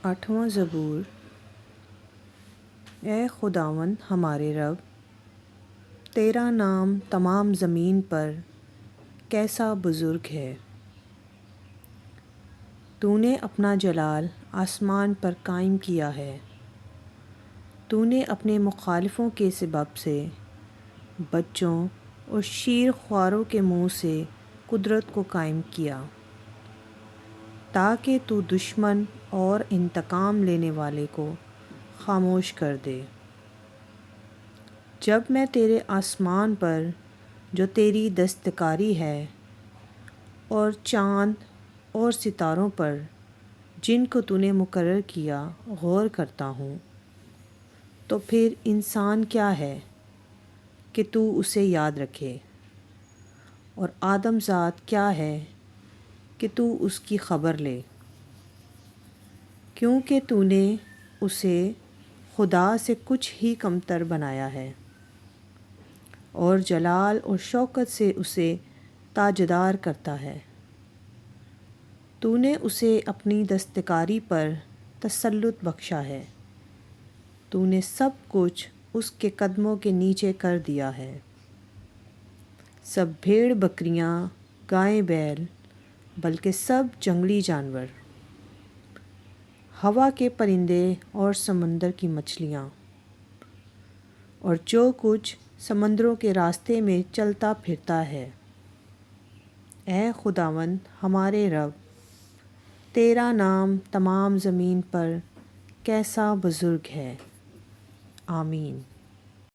آٹھواں زبور۔ اے خداوند ہمارے رب، تیرا نام تمام زمین پر کیسا بزرگ ہے۔ تو نے اپنا جلال آسمان پر قائم کیا ہے۔ تو نے اپنے مخالفوں کے سبب سے بچوں اور شیر خواروں کے منہ سے قدرت کو قائم کیا، تاکہ تو دشمن اور انتقام لینے والے کو خاموش کر دے۔ جب میں تیرے آسمان پر جو تیری دستکاری ہے اور چاند اور ستاروں پر جن کو تو نے مقرر کیا غور کرتا ہوں، تو پھر انسان کیا ہے کہ تو اسے یاد رکھے، اور آدم ذات کیا ہے کہ تو اس کی خبر لے، کیونکہ تو نے اسے خدا سے کچھ ہی کمتر بنایا ہے، اور جلال اور شوکت سے اسے تاجدار کرتا ہے۔ تو نے اسے اپنی دستکاری پر تسلط بخشا ہے۔ تو نے سب کچھ اس کے قدموں کے نیچے کر دیا ہے، سب بھیڑ بکریاں، گائے بیل، بلکہ سب جنگلی جانور، ہوا کے پرندے اور سمندر کی مچھلیاں، اور جو کچھ سمندروں کے راستے میں چلتا پھرتا ہے۔ اے خداوند ہمارے رب، تیرا نام تمام زمین پر کیسا بزرگ ہے۔ آمین۔